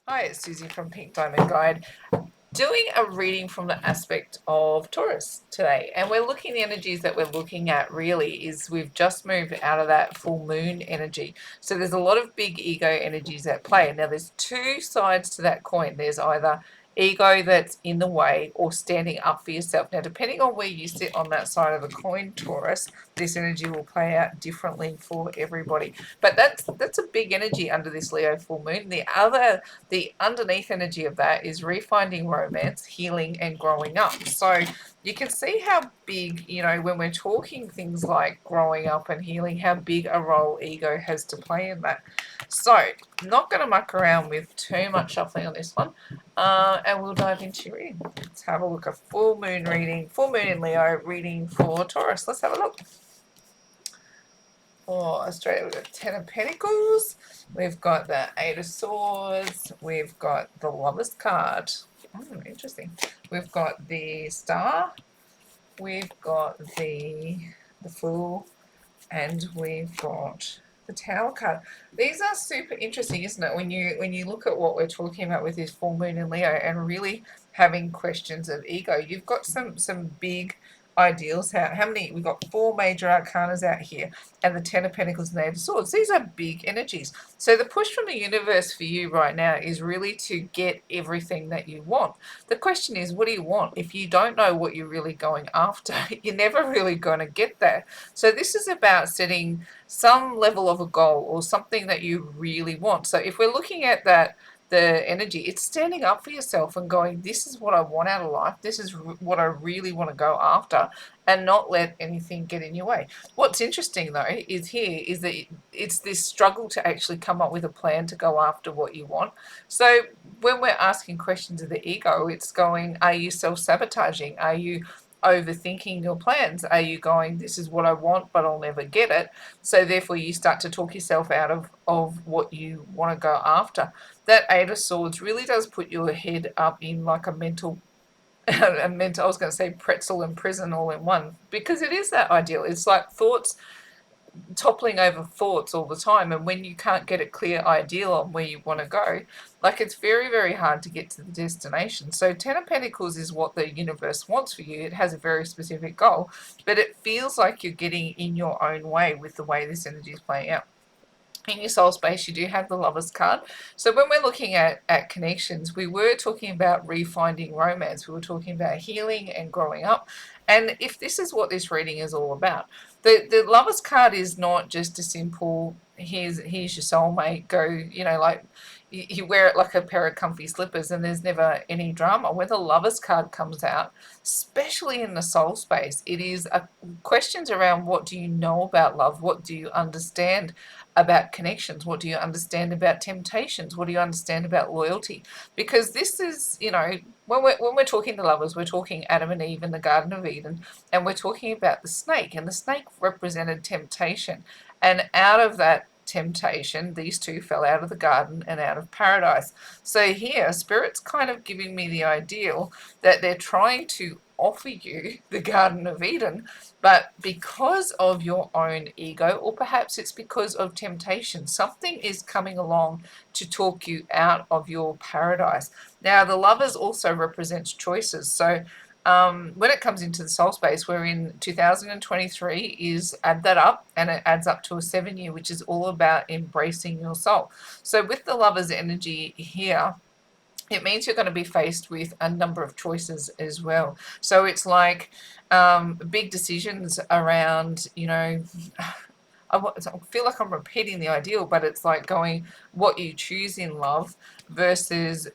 Hi, it's Susie from Pink Diamond Guide, doing a reading from the aspect of Taurus today. And we're looking, the energies that we're looking at really is we've just moved out of that full moon energy. So there's a lot of big ego energies at play. Now there's two sides to that coin. There's either ego that's in the way or standing up for yourself. Now, depending on where you sit on that side of the coin, Taurus, this energy will play out differently for everybody. But that's a big energy under this Leo full moon. The underneath energy of that is refinding romance, healing, and growing up. So you can see how big, when we're talking things like growing up and healing, how big a role ego has to play in that. So, not going to muck around with too much shuffling on this one, and we'll dive into reading. Let's have a look at full moon reading, full moon in Leo reading for Taurus. Let's have a look. For Australia, we've got Ten of Pentacles, we've got the Eight of Swords, we've got the Lover's card. Interesting. We've got the Star, we've got the Fool, and we've got the Tower card. These are super interesting, isn't it? When you look at what we're talking about with this full moon in Leo and really having questions of ego, you've got some big ideals. How many? We've got 4 major arcanas out here, and the Ten of Pentacles and the Eight of Swords. These are big energies. So the push from the universe for you right now is really to get everything that you want. The question is, what do you want? If you don't know what you're really going after, you're never really going to get there. So this is about setting some level of a goal or something that you really want. So if we're looking at that, the energy, it's standing up for yourself and going, this is what I want out of life. This is what I really want to go after, and not let anything get in your way. What's interesting though is that it's this struggle to actually come up with a plan to go after what you want. So when we're asking questions of the ego, it's going, are you self-sabotaging? Are you overthinking your plans? Are you going, this is what I want, but I'll never get it? So therefore you start to talk yourself out of what you want to go after. That Eight of Swords really does put your head up in like a mental I was going to say pretzel and prison all in one, because it is that ideal. It's like thoughts toppling over thoughts all the time, and when you can't get a clear ideal on where you want to go, like, it's very, very hard to get to the destination. So Ten of Pentacles is what the universe wants for you. It has a very specific goal, but it feels like you're getting in your own way with the way this energy is playing out. In your soul space, you do have the Lover's card. So when we're looking at connections, we were talking about refinding romance. We were talking about healing and growing up. And if this is what this reading is all about, the Lover's card is not just a simple, here's your soulmate, go, like you wear it like a pair of comfy slippers and there's never any drama. When the Lover's card comes out, especially in the soul space, it is questions around, what do you know about love? What do you understand about connections? What do you understand about temptations? What do you understand about loyalty? Because this is, when we're talking to lovers, we're talking Adam and Eve in the Garden of Eden, and we're talking about the snake, and the snake represented temptation. And out of that temptation, these two fell out of the garden and out of paradise. So here, Spirit's kind of giving me the ideal that they're trying to offer you the Garden of Eden, but because of your own ego, or perhaps it's because of temptation, something is coming along to talk you out of your paradise. Now, the Lovers also represents choices. So when it comes into the soul space, we're in 2023, is add that up, and it adds up to a 7-year, which is all about embracing your soul. So with the Lovers energy here, it means you're going to be faced with a number of choices as well. So it's like big decisions around, I feel like I'm repeating the ideal, but it's like going, what you choose in love versus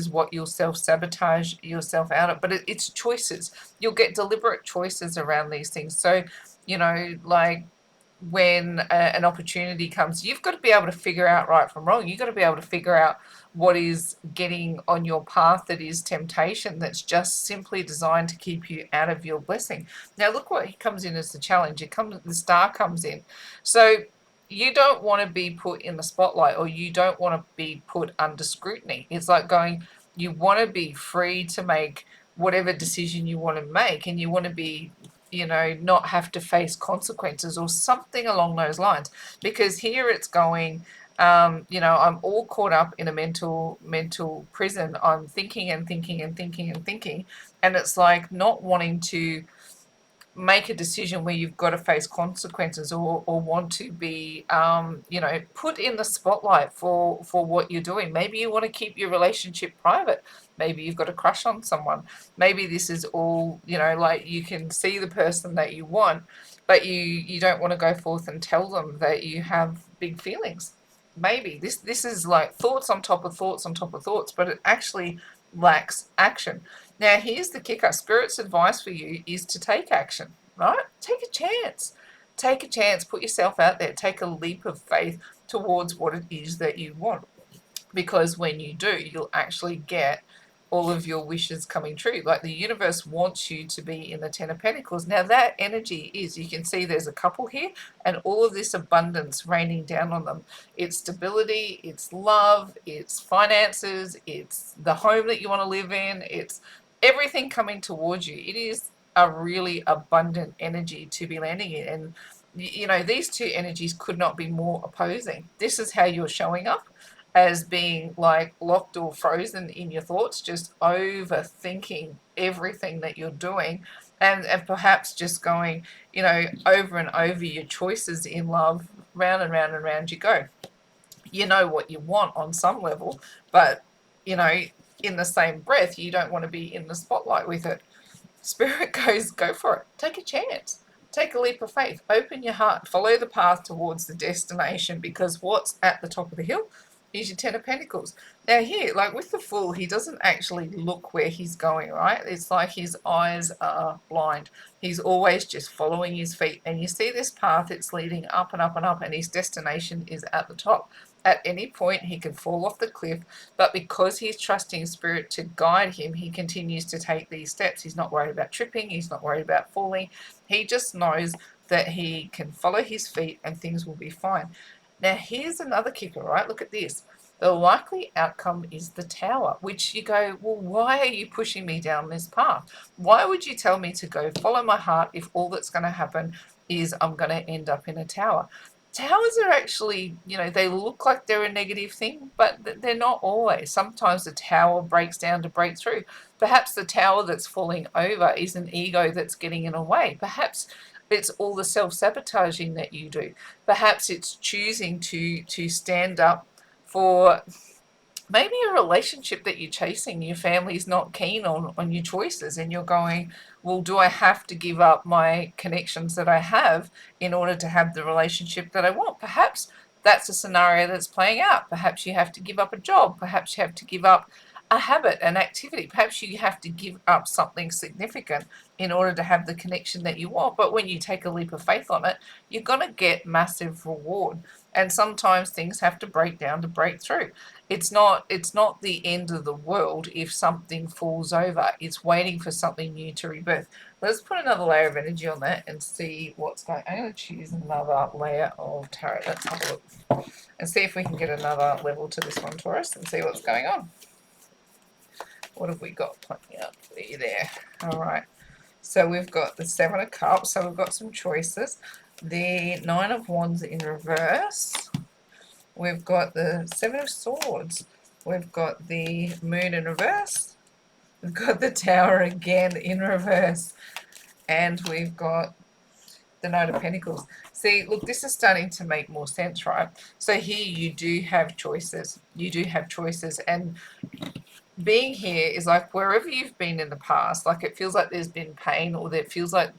what you'll self-sabotage yourself out of. But it's choices. You'll get deliberate choices around these things. So, like, when an opportunity comes, you've got to be able to figure out right from wrong. You've got to be able to figure out what is getting on your path that is temptation, that's just simply designed to keep you out of your blessing. Now look what comes in as the challenge. The Star comes in. So you don't want to be put in the spotlight, or you don't want to be put under scrutiny. It's like going, you want to be free to make whatever decision you want to make, and you want to be, not have to face consequences or something along those lines. Because here it's going, You know, I'm all caught up in a mental prison. I'm thinking and thinking and thinking and thinking, and it's like not wanting to make a decision where you've got to face consequences, or want to be you know, put in the spotlight for what you're doing. Maybe you want to keep your relationship private. Maybe you've got a crush on someone. Maybe this is all, you know, like you can see the person that you want, but you don't want to go forth and tell them that you have big feelings. Maybe this is like thoughts on top of thoughts on top of thoughts, but it actually lacks action. Now, here's the kicker. Spirit's advice for you is to take action, right? Take a chance. Take a chance. Put yourself out there. Take a leap of faith towards what it is that you want. Because when you do, you'll actually get all of your wishes coming true. Like the universe wants you to be in the Ten of Pentacles. Now that energy is, you can see there's a couple here and all of this abundance raining down on them. It's stability, it's love, it's finances, it's the home that you want to live in, it's everything coming towards you. It is a really abundant energy to be landing in. And you know, these two energies could not be more opposing. This is how you're showing up, as being like locked or frozen in your thoughts, just overthinking everything that you're doing, and perhaps just going, you know, over and over your choices in love, round and round and round you go. You know what you want on some level, but, you know, in the same breath, you don't want to be in the spotlight with it. Spirit goes, go for it. Take a chance. Take a leap of faith. Open your heart. Follow the path towards the destination, because what's at the top of the hill is your Ten of Pentacles. Now here, like with the Fool, he doesn't actually look where he's going, right? It's like his eyes are blind. He's always just following his feet. And you see this path, it's leading up and up and up, and his destination is at the top. At any point, he can fall off the cliff, but because he's trusting Spirit to guide him, he continues to take these steps. He's not worried about tripping. He's not worried about falling. He just knows that he can follow his feet and things will be fine. Now, here's another kicker, right? Look at this. The likely outcome is the Tower, which you go, well, why are you pushing me down this path? Why would you tell me to go follow my heart if all that's going to happen is I'm going to end up in a tower? Towers are actually, you know, they look like they're a negative thing, but they're not always. Sometimes the tower breaks down to break through. Perhaps the tower that's falling over is an ego that's getting in the way. Perhaps it's all the self-sabotaging that you do. Perhaps it's choosing to stand up for maybe a relationship that you're chasing. Your family's not keen on your choices, and you're going, well, do I have to give up my connections that I have in order to have the relationship that I want? Perhaps that's a scenario that's playing out. Perhaps you have to give up a job. Perhaps you have to give up a habit, an activity. Perhaps you have to give up something significant in order to have the connection that you want. But when you take a leap of faith on it, you're going to get massive reward. And sometimes things have to break down to break through. It's not the end of the world if something falls over. It's waiting for something new to rebirth. Let's put another layer of energy on that and see what's going on. I'm going to choose another layer of tarot. Let's have a look and see if we can get another level to this one, Taurus, and see what's going on. What have we got pointing up for you there? All right. So we've got the Seven of Cups. So we've got some choices. The Nine of Wands in reverse. We've got the Seven of Swords. We've got the Moon in reverse. We've got the Tower again in reverse. And we've got the Knight of Pentacles. See, look, this is starting to make more sense, right? So here you do have choices. You do have choices. And being here is like wherever you've been in the past, like it feels like there's been pain, or that feels like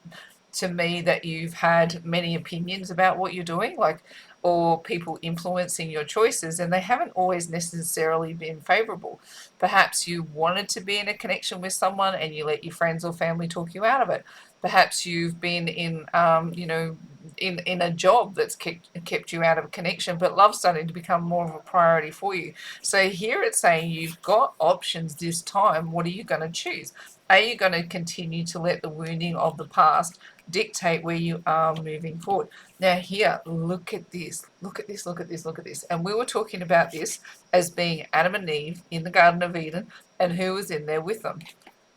to me that you've had many opinions about what you're doing, like, or people influencing your choices, and they haven't always necessarily been favorable. Perhaps you wanted to be in a connection with someone and you let your friends or family talk you out of it. Perhaps you've been in, you know, in a job that's kept you out of a connection, but love's starting to become more of a priority for you. So here it's saying you've got options this time. What are you going to choose? Are you going to continue to let the wounding of the past dictate where you are moving forward? Now here, look at this, look at this, look at this, look at this. And we were talking about this as being Adam and Eve in the Garden of Eden, and who was in there with them?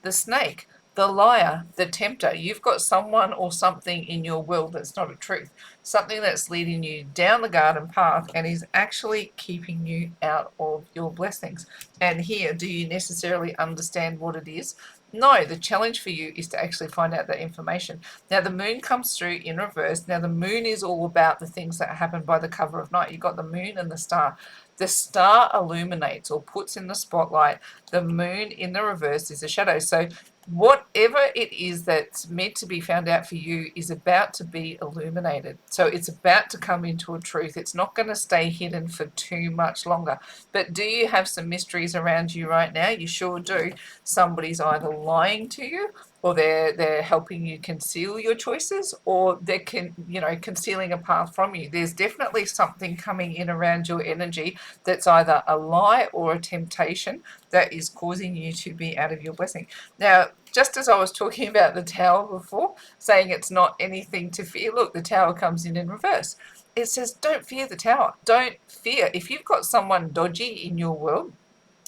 The snake. the liar, the tempter. You've got someone or something in your world that's not a truth, something that's leading you down the garden path and is actually keeping you out of your blessings. And here, do you necessarily understand what it is? No, the challenge for you is to actually find out that information. Now, the moon comes through in reverse. Now, the moon is all about the things that happen by the cover of night. You've got the moon and the star. The star illuminates or puts in the spotlight. The moon in the reverse is a shadow. So whatever it is that's meant to be found out for you is about to be illuminated. So it's about to come into a truth. It's not going to stay hidden for too much longer. But do you have some mysteries around you right now? You sure do. Somebody's either lying to you, or they're helping you conceal your choices, or they're concealing a path from you. There's definitely something coming in around your energy that's either a lie or a temptation that is causing you to be out of your blessing. Now, just as I was talking about the tower before, saying it's not anything to fear, look, the tower comes in reverse. It says, don't fear the tower. Don't fear. If you've got someone dodgy in your world,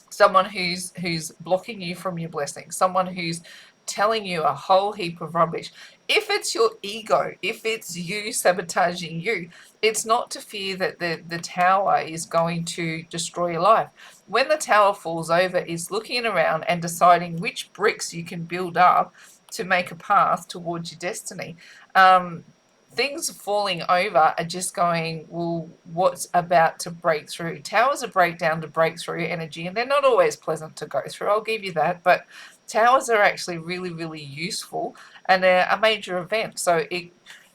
someone who's blocking you from your blessing, someone who's telling you a whole heap of rubbish, if it's your ego, if it's you sabotaging you, it's not to fear that the tower is going to destroy your life. When the tower falls over, it's looking around and deciding which bricks you can build up to make a path towards your destiny. Things falling over are just going, well, what's about to break through? Towers are breakdown to break through energy, and they're not always pleasant to go through, I'll give you that, but towers are actually really, really useful, and they're a major event. So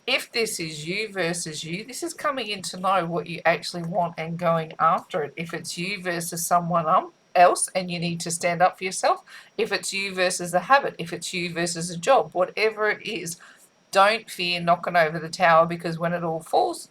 if this is you versus you, this is coming in to know what you actually want and going after it. If it's you versus someone else and you need to stand up for yourself, if it's you versus a habit, if it's you versus a job, whatever it is, don't fear knocking over the tower, because when it all falls,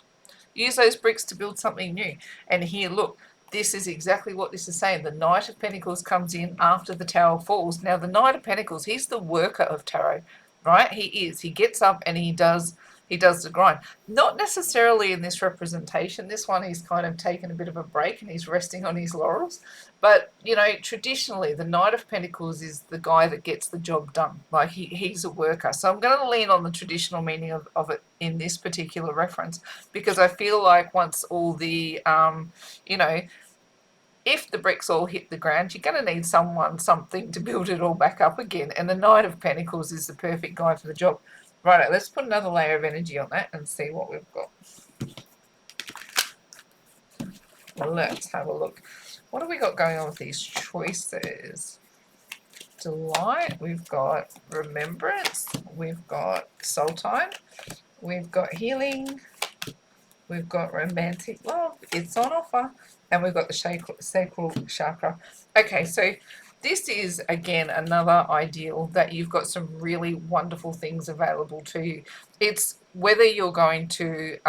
use those bricks to build something new. And here, look, this is exactly what this is saying. The Knight of Pentacles comes in after the tower falls. Now, the Knight of Pentacles, he's the worker of tarot, right? He is. He gets up and he does the grind. Not necessarily in this representation. This one, he's kind of taken a bit of a break and he's resting on his laurels. But, traditionally, the Knight of Pentacles is the guy that gets the job done. Like, he's a worker. So I'm going to lean on the traditional meaning of it in this particular reference, because I feel like once all the, if the bricks all hit the ground, you're going to need something to build it all back up again. And the Knight of Pentacles is the perfect guy for the job. Right, let's put another layer of energy on that and see what we've got. Well, let's have a look. What have we got going on with these choices? Delight, we've got remembrance, we've got soul time, we've got healing, we've got romantic love, it's on offer, and we've got the sacral chakra. Okay, so this is, again, another ideal that you've got some really wonderful things available to you. It's whether you're going to,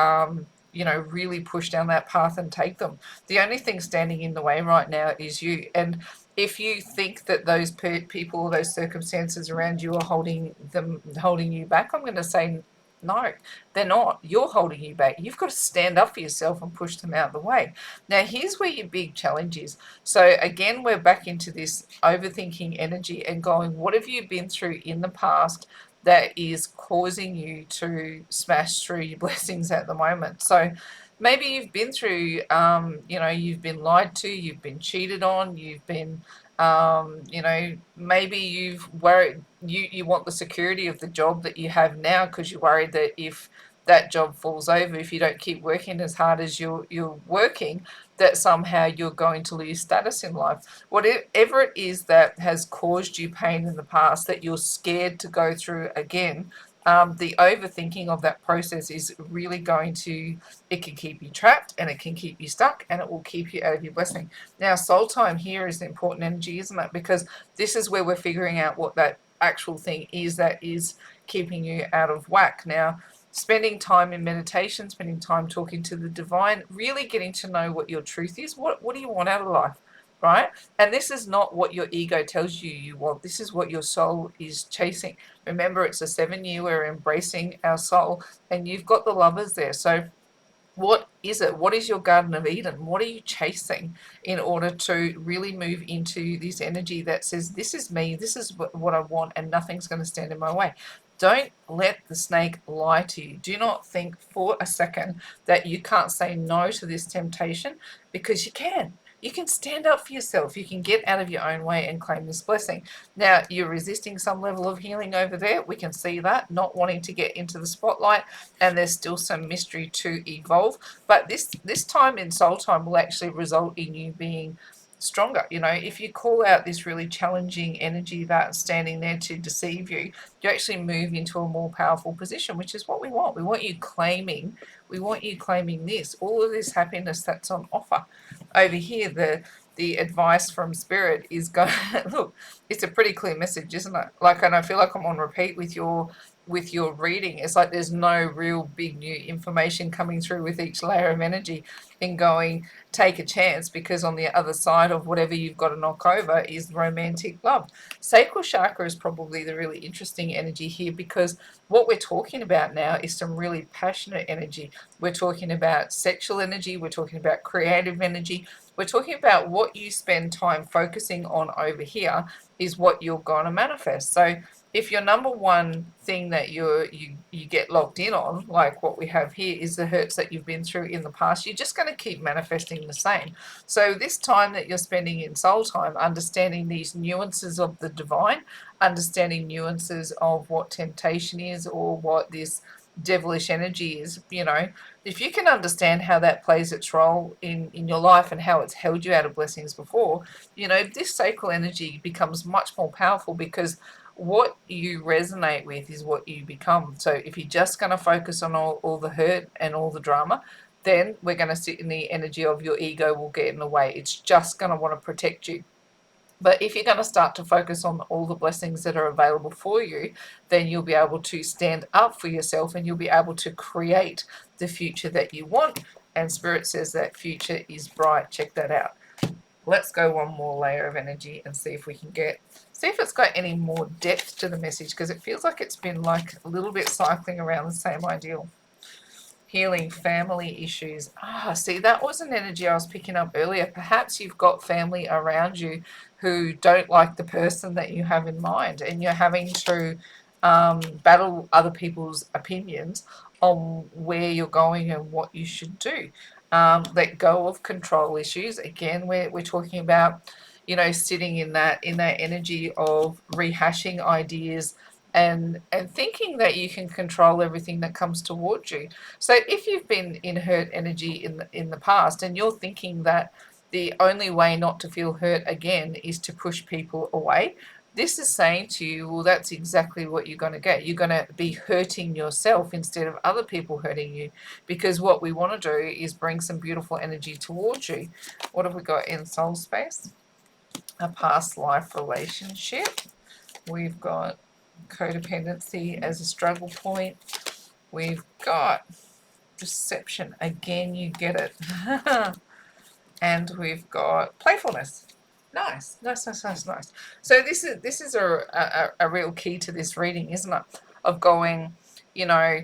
really push down that path and take them. The only thing standing in the way right now is you. And if you think that those people or those circumstances around you are holding you back, I'm going to say no, they're not. You're holding you back. You've got to stand up for yourself and push them out of the way. Now, here's where your big challenge is. So, again, we're back into this overthinking energy and going, what have you been through in the past that is causing you to smash through your blessings at the moment? So, maybe you've been through, you've been lied to, you've been cheated on, you've been maybe you've worried, you want the security of the job that you have now because you're worried that if that job falls over, if you don't keep working as hard as you're working, that somehow you're going to lose status in life. Whatever it is that has caused you pain in the past that you're scared to go through again, the overthinking of that process is really it can keep you trapped and it can keep you stuck and it will keep you out of your blessing. Now, soul time here is an important energy, isn't it? Because this is where we're figuring out what that actual thing is that is keeping you out of whack. Now, spending time in meditation, spending time talking to the divine, really getting to know what your truth is. What do you want out of life? Right? And this is not what your ego tells you want. This is what your soul is chasing. Remember, it's a 7 year, we're embracing our soul, and you've got the lovers there. So What is it? What is your Garden of Eden? What are you chasing in order to really move into this energy that says, this is me, this is what I want, and nothing's going to stand in my way? Don't let the snake lie to you. Do not think for a second that you can't say no to this temptation, because you can. You can stand up for yourself. You can get out of your own way and claim this blessing. Now, you're resisting some level of healing over there. We can see that, not wanting to get into the spotlight, and there's still some mystery to evolve. But this time in soul time will actually result in you being stronger. You know, if you call out this really challenging energy that's standing there to deceive you, you actually move into a more powerful position, which is what we want. We want you claiming, this, all of this happiness that's on offer. Over here, the advice from spirit is going, look, it's a pretty clear message, isn't it? Like, and I feel like I'm on repeat with your reading. It's like there's no real big new information coming through with each layer of energy, in going, take a chance, because on the other side of whatever you've got to knock over is romantic love. Sacral chakra is probably the really interesting energy here, because what we're talking about now is some really passionate energy. We're talking about sexual energy, we're talking about creative energy, we're talking about what you spend time focusing on over here is what you're going to manifest. So if your number one thing that you get locked in on, like what we have here, is the hurts that you've been through in the past, you're just going to keep manifesting the same. So this time that you're spending in soul time, understanding these nuances of the divine, understanding nuances of what temptation is, or what this devilish energy is, you know, if you can understand how that plays its role in your life and how it's held you out of blessings before, you know, this sacral energy becomes much more powerful, because what you resonate with is what you become. So if you're just going to focus on all the hurt and all the drama, then we're going to sit in the energy of your ego will get in the way. It's just going to want to protect you. But if you're going to start to focus on all the blessings that are available for you, then you'll be able to stand up for yourself, and you'll be able to create the future that you want. And Spirit says that future is bright. Check that out. Let's go one more layer of energy and see if we can see if it's got any more depth to the message, because it feels like it's been like a little bit cycling around the same ideal. Healing family issues. See, that was an energy I was picking up earlier. Perhaps you've got family around you who don't like the person that you have in mind, and you're having to battle other people's opinions on where you're going and what you should do. Let go of control issues. Again, we're talking about, you know, sitting in that energy of rehashing ideas and thinking that you can control everything that comes towards you. So if you've been in hurt energy in the past, and you're thinking that the only way not to feel hurt again is to push people away, this is saying to you, well, that's exactly what you're going to get. You're going to be hurting yourself instead of other people hurting you, because what we want to do is bring some beautiful energy towards you. What have we got in soul space? A past life relationship. We've got codependency as a struggle point. We've got deception. Again, you get it. And we've got playfulness. Nice. So this is a real key to this reading, isn't it? Of going, you know,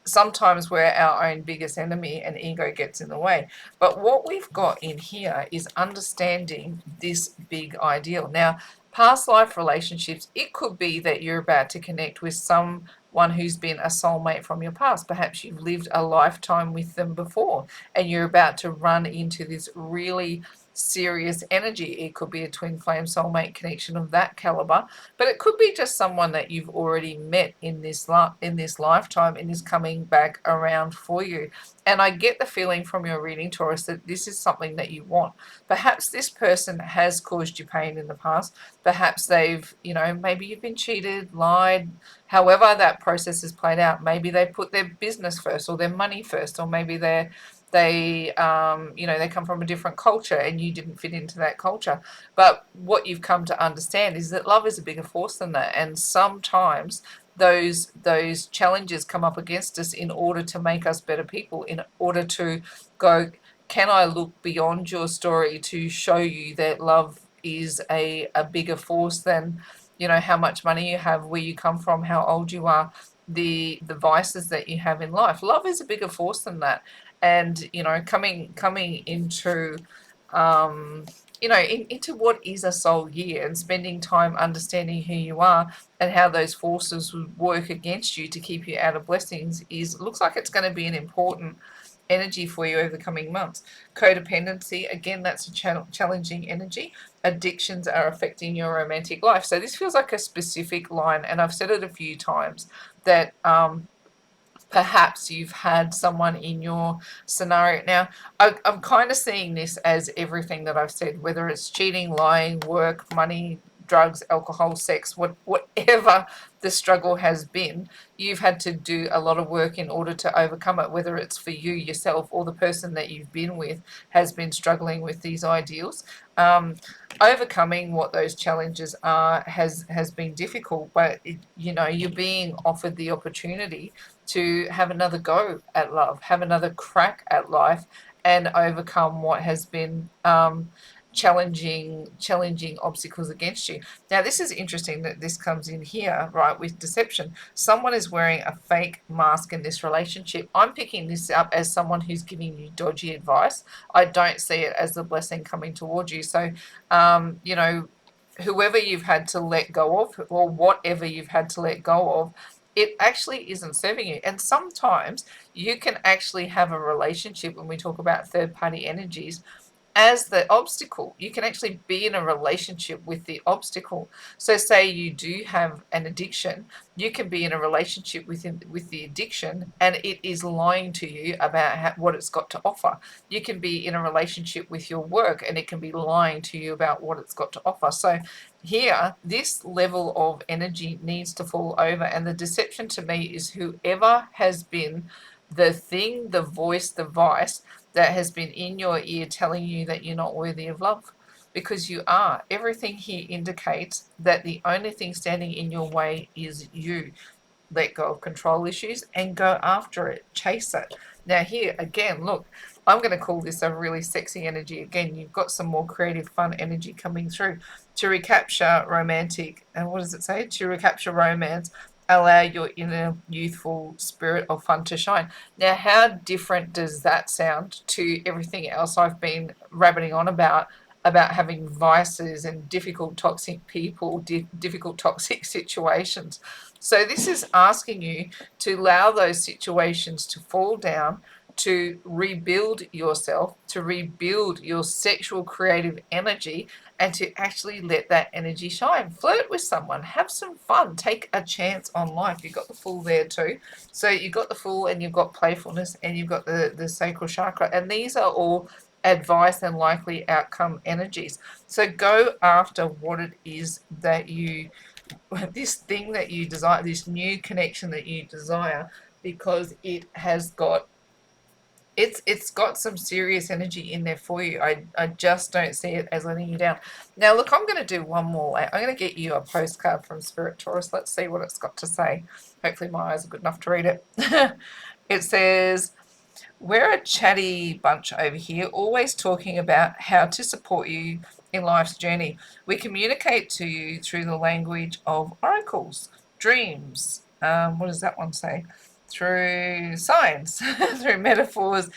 sometimes we're our own biggest enemy and ego gets in the way. But what we've got in here is understanding this big ideal. Now, past life relationships, it could be that you're about to connect with someone who's been a soulmate from your past. Perhaps you've lived a lifetime with them before, and you're about to run into this really serious energy. It could be a twin flame soulmate connection of that caliber, but it could be just someone that you've already met in this lifetime and is coming back around for you. And I get the feeling from your reading, Taurus, that this is something that you want. Perhaps this person has caused you pain in the past. Perhaps they've, you know, maybe you've been cheated, lied, however that process has played out. Maybe they put their business first, or their money first, or maybe they you know, they come from a different culture and you didn't fit into that culture. But what you've come to understand is that love is a bigger force than that, and sometimes those challenges come up against us in order to make us better people, in order to go, can I look beyond your story to show you that love is a bigger force than, you know, how much money you have, where you come from, how old you are, the vices that you have in life. Love is a bigger force than that. and coming into into what is a soul year, and spending time understanding who you are and how those forces would work against you to keep you out of blessings looks like it's going to be an important energy for you over the coming months. Codependency, again, that's a challenging energy. Addictions are affecting your romantic life. So this feels like a specific line, and I've said it a few times that perhaps you've had someone in your scenario. Now, I'm kind of seeing this as everything that I've said, whether it's cheating, lying, work, money, drugs, alcohol, sex, whatever the struggle has been, you've had to do a lot of work in order to overcome it, whether it's for you yourself or the person that you've been with has been struggling with these ideals. Overcoming what those challenges are has been difficult, but you're being offered the opportunity to have another go at love, have another crack at life, and overcome what has been challenging obstacles against you. Now, this is interesting that this comes in here, right, with deception. Someone is wearing a fake mask in this relationship. I'm picking this up as someone who's giving you dodgy advice. I don't see it as the blessing coming towards you. So, whoever you've had to let go of, or whatever you've had to let go of, it actually isn't serving you. And sometimes you can actually have a relationship, when we talk about third-party energies, as the obstacle. You can actually be in a relationship with the obstacle. So say you do have an addiction, you can be in a relationship with the addiction, and it is lying to you about what it's got to offer. You can be in a relationship with your work, and it can be lying to you about what it's got to offer. So here, this level of energy needs to fall over, and the deception to me is whoever has been the thing, the voice, the vice that has been in your ear telling you that you're not worthy of love, because you are. Everything here indicates that the only thing standing in your way is you. Let go of control issues and go after it, chase it. Now here again, look, I'm going to call this a really sexy energy. Again, you've got some more creative, fun energy coming through. To recapture romantic, and what does it say? To recapture romance, allow your inner youthful spirit of fun to shine. Now, how different does that sound to everything else I've been rabbiting on about having vices and difficult toxic people, difficult toxic situations? So this is asking you to allow those situations to fall down, to rebuild yourself, to rebuild your sexual creative energy, and to actually let that energy shine. Flirt with someone, have some fun, take a chance on life. You've got the Fool there too. So you've got the Fool, and you've got playfulness, and you've got the sacral chakra, and these are all advice and likely outcome energies. So go after what it is that this thing that you desire, this new connection that you desire, because it's got some serious energy in there for you. I just don't see it as letting you down. Now, look, I'm going to do one more. I'm going to get you a postcard from Spirit Taurus. Let's see what it's got to say. Hopefully my eyes are good enough to read it. It says, we're a chatty bunch over here, always talking about how to support you in life's journey. We communicate to you through the language of oracles, dreams. What does that one say? Through signs, through metaphors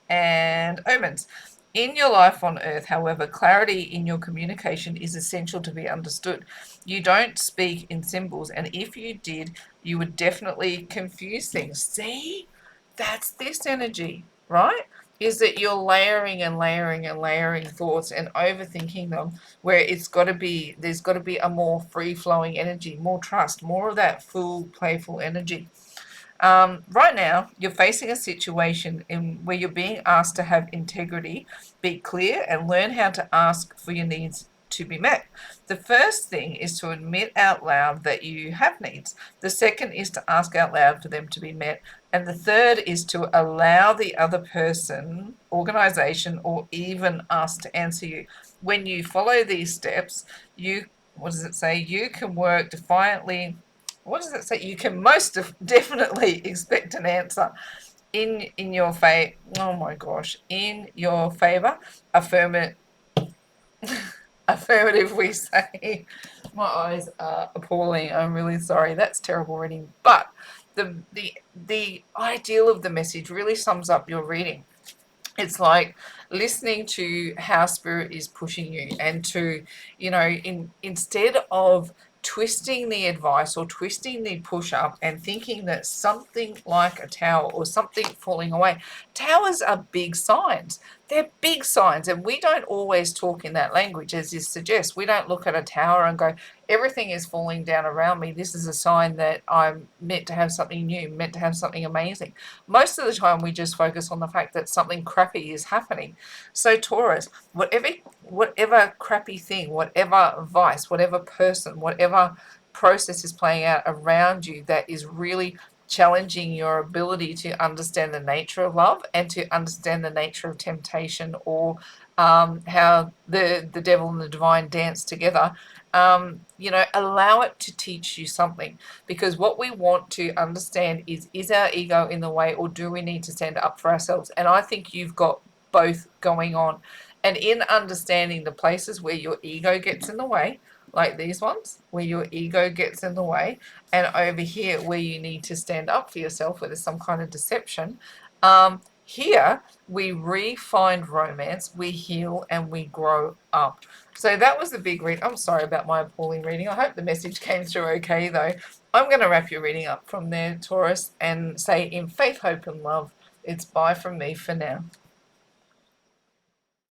and omens. In your life on earth, however, clarity in your communication is essential to be understood. You don't speak in symbols, and if you did, you would definitely confuse things. See? That's this energy, right? Is that you're layering and layering and layering thoughts and overthinking them, where there's got to be a more free-flowing energy, more trust, more of that full, playful energy. Right now, you're facing a situation where you're being asked to have integrity, be clear, and learn how to ask for your needs to be met. The first thing is to admit out loud that you have needs. The second is to ask out loud for them to be met. And the third is to allow the other person, organization, or even us to answer you. When you follow these steps, what does it say? You can work defiantly. What does it say? You can most definitely expect an answer in your favor. Oh my gosh, in your favor. Affirmative, we say. My eyes are appalling. I'm really sorry. That's terrible reading. But the ideal of the message really sums up your reading. It's like listening to how spirit is pushing you, and to, instead of twisting the advice or twisting the push up and thinking that something like a tower or something falling away, towers are big signs. They're big signs, and we don't always talk in that language, as this suggests. We don't look at a tower and go, everything is falling down around me. This is a sign that I'm meant to have something new, meant to have something amazing. Most of the time, we just focus on the fact that something crappy is happening. So, Taurus, whatever crappy thing, whatever vice, whatever person, whatever process is playing out around you that is really challenging your ability to understand the nature of love and to understand the nature of temptation, or how the devil and the divine dance together, allow it to teach you something. Because what we want to understand is our ego in the way, or do we need to stand up for ourselves? And I think you've got both going on. And in understanding the places where your ego gets in the way, like these ones, where your ego gets in the way, and over here where you need to stand up for yourself, where there's some kind of deception, here we re-find romance, we heal, and we grow up. So that was the big read. I'm sorry about my appalling reading. I hope the message came through okay, though. I'm going to wrap your reading up from there, Taurus, and say, in faith, hope, and love, it's bye from me for now.